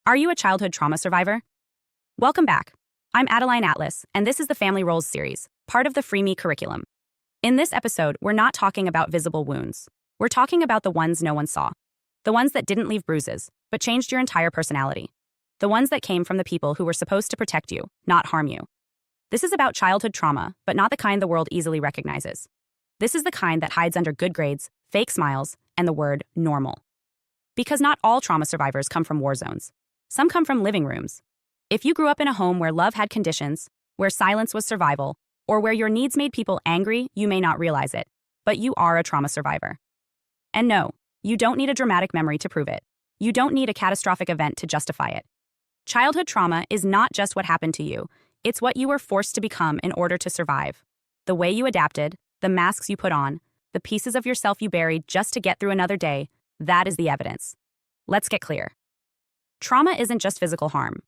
Are you a childhood trauma survivor? Welcome back. I'm Adeline Atlas, and this is the Family Roles series, part of the Free Me curriculum. In this episode, we're not talking about visible wounds. We're talking about the ones no one saw. The ones that didn't leave bruises, but changed your entire personality. The ones that came from the people who were supposed to protect you, not harm you. This is about childhood trauma, but not the kind the world easily recognizes. This is the kind that hides under good grades, fake smiles, and the word normal. Because not all trauma survivors come from war zones. Some come from living rooms. If you grew up in a home where love had conditions, where silence was survival, or where your needs made people angry, you may not realize it, but you are a trauma survivor. And no, you don't need a dramatic memory to prove it. You don't need a catastrophic event to justify it. Childhood trauma is not just what happened to you, it's what you were forced to become in order to survive. The way you adapted, the masks you put on, the pieces of yourself you buried just to get through another day, that is the evidence. Let's get clear. Trauma isn't just physical harm.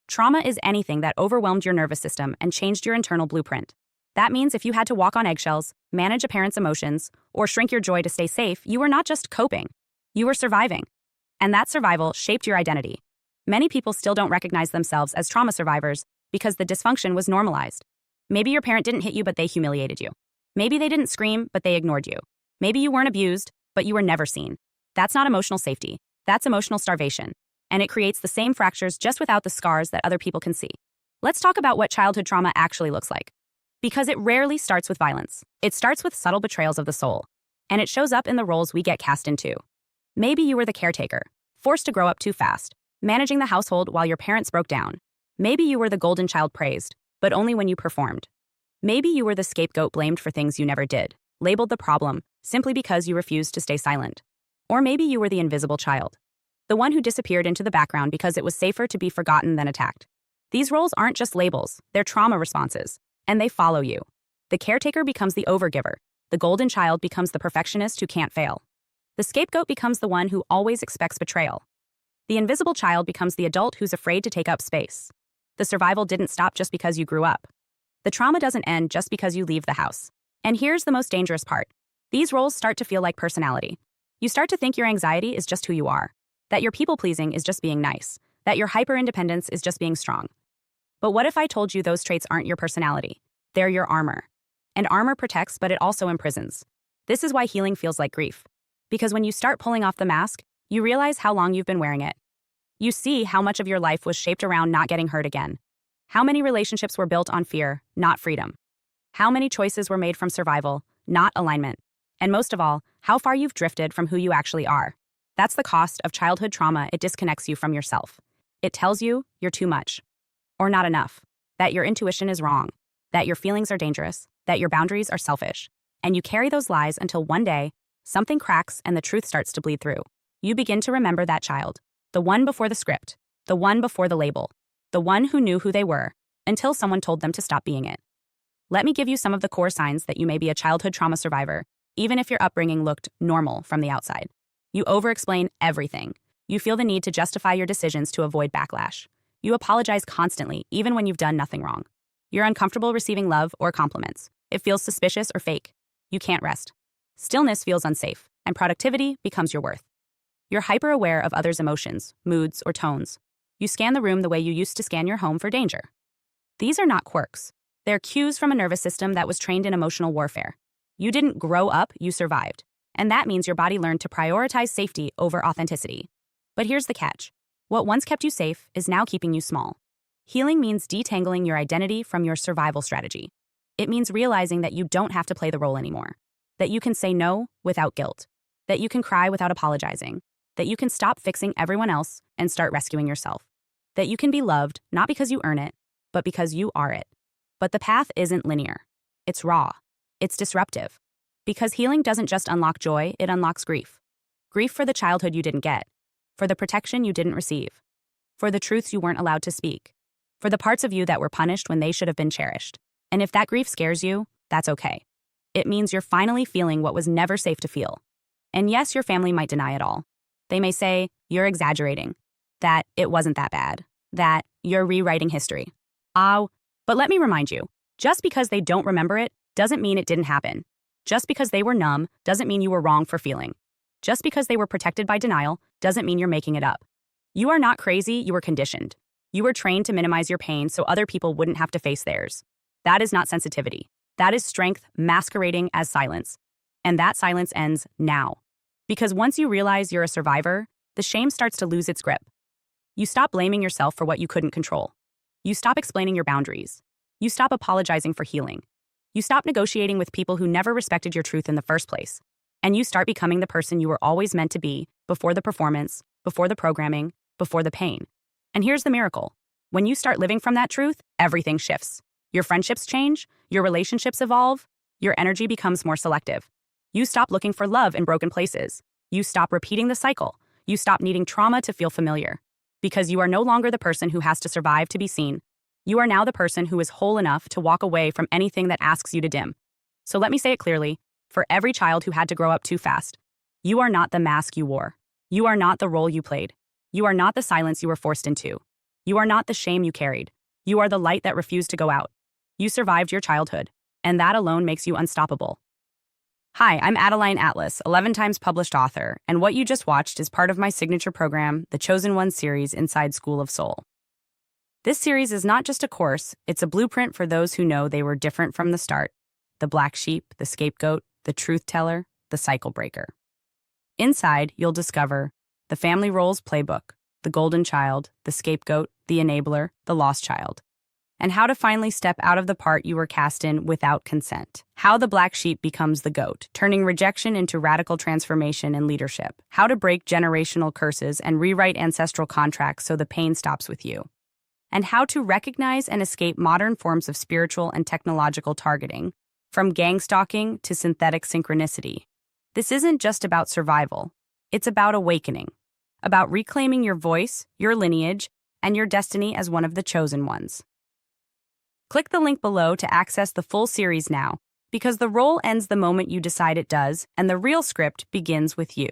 Trauma is anything that overwhelmed your nervous system and changed your internal blueprint. That means if you had to walk on eggshells, manage a parent's emotions, or shrink your joy to stay safe, you were not just coping. You were surviving. And that survival shaped your identity. Many people still don't recognize themselves as trauma survivors because the dysfunction was normalized. Maybe your parent didn't hit you, but they humiliated you. Maybe they didn't scream, but they ignored you. Maybe you weren't abused, but you were never seen. That's not emotional safety. That's emotional starvation. And it creates the same fractures just without the scars that other people can see. Let's talk about what childhood trauma actually looks like. Because it rarely starts with violence. It starts with subtle betrayals of the soul. And it shows up in the roles we get cast into. Maybe you were the caretaker, forced to grow up too fast, managing the household while your parents broke down. Maybe you were the golden child praised, but only when you performed. Maybe you were the scapegoat blamed for things you never did, labeled the problem, simply because you refused to stay silent. Or maybe you were the invisible child. The one who disappeared into the background because it was safer to be forgotten than attacked. These roles aren't just labels, they're trauma responses, and they follow you. The caretaker becomes the overgiver. The golden child becomes the perfectionist who can't fail. The scapegoat becomes the one who always expects betrayal. The invisible child becomes the adult who's afraid to take up space. The survival didn't stop just because you grew up. The trauma doesn't end just because you leave the house. And here's the most dangerous part. These roles start to feel like personality. You start to think your anxiety is just who you are. That your people-pleasing is just being nice, that your hyper-independence is just being strong. But what if I told you those traits aren't your personality? They're your armor. And armor protects, but it also imprisons. This is why healing feels like grief. Because when you start pulling off the mask, you realize how long you've been wearing it. You see how much of your life was shaped around not getting hurt again. How many relationships were built on fear, not freedom. How many choices were made from survival, not alignment. And most of all, how far you've drifted from who you actually are. That's the cost of childhood trauma. It disconnects you from yourself. It tells you you're too much, or not enough, that your intuition is wrong, that your feelings are dangerous, that your boundaries are selfish. And you carry those lies until one day, something cracks and the truth starts to bleed through. You begin to remember that child, the one before the script, the one before the label, the one who knew who they were, until someone told them to stop being it. Let me give you some of the core signs that you may be a childhood trauma survivor, even if your upbringing looked normal from the outside. You over-explain everything. You feel the need to justify your decisions to avoid backlash. You apologize constantly, even when you've done nothing wrong. You're uncomfortable receiving love or compliments. It feels suspicious or fake. You can't rest. Stillness feels unsafe, and productivity becomes your worth. You're hyper-aware of others' emotions, moods, or tones. You scan the room the way you used to scan your home for danger. These are not quirks. They're cues from a nervous system that was trained in emotional warfare. You didn't grow up, you survived. And that means your body learned to prioritize safety over authenticity. But here's the catch. What once kept you safe is now keeping you small. Healing means detangling your identity from your survival strategy. It means realizing that you don't have to play the role anymore. That you can say no without guilt. That you can cry without apologizing. That you can stop fixing everyone else and start rescuing yourself. That you can be loved not because you earn it, but because you are it. But the path isn't linear. It's raw. It's disruptive. Because healing doesn't just unlock joy, it unlocks grief. Grief for the childhood you didn't get, for the protection you didn't receive, for the truths you weren't allowed to speak, for the parts of you that were punished when they should have been cherished. And if that grief scares you, that's okay. It means you're finally feeling what was never safe to feel. And yes, your family might deny it all. They may say, you're exaggerating, that it wasn't that bad, that you're rewriting history. But let me remind you, just because they don't remember it doesn't mean it didn't happen. Just because they were numb doesn't mean you were wrong for feeling. Just because they were protected by denial doesn't mean you're making it up. You are not crazy, you were conditioned. You were trained to minimize your pain so other people wouldn't have to face theirs. That is not sensitivity. That is strength masquerading as silence. And that silence ends now. Because once you realize you're a survivor, the shame starts to lose its grip. You stop blaming yourself for what you couldn't control. You stop explaining your boundaries. You stop apologizing for healing. You stop negotiating with people who never respected your truth in the first place. And you start becoming the person you were always meant to be before the performance, before the programming, before the pain. And here's the miracle. When you start living from that truth, everything shifts. Your friendships change, your relationships evolve, your energy becomes more selective. You stop looking for love in broken places. You stop repeating the cycle. You stop needing trauma to feel familiar. Because you are no longer the person who has to survive to be seen. You are now the person who is whole enough to walk away from anything that asks you to dim. So let me say it clearly, for every child who had to grow up too fast, you are not the mask you wore. You are not the role you played. You are not the silence you were forced into. You are not the shame you carried. You are the light that refused to go out. You survived your childhood, and that alone makes you unstoppable. Hi, I'm Adeline Atlas, 11 times published author, and what you just watched is part of my signature program, the Chosen One series inside School of Soul. This series is not just a course, it's a blueprint for those who know they were different from the start. The black sheep, the scapegoat, the truth teller, the cycle breaker. Inside, you'll discover the family roles playbook, the golden child, the scapegoat, the enabler, the lost child, and how to finally step out of the part you were cast in without consent. How the black sheep becomes the goat, turning rejection into radical transformation and leadership. How to break generational curses and rewrite ancestral contracts so the pain stops with you. And how to recognize and escape modern forms of spiritual and technological targeting, from gang stalking to synthetic synchronicity. This isn't just about survival. It's about awakening, about reclaiming your voice, your lineage, and your destiny as one of the chosen ones. Click the link below to access the full series now, because the role ends the moment you decide it does, and the real script begins with you.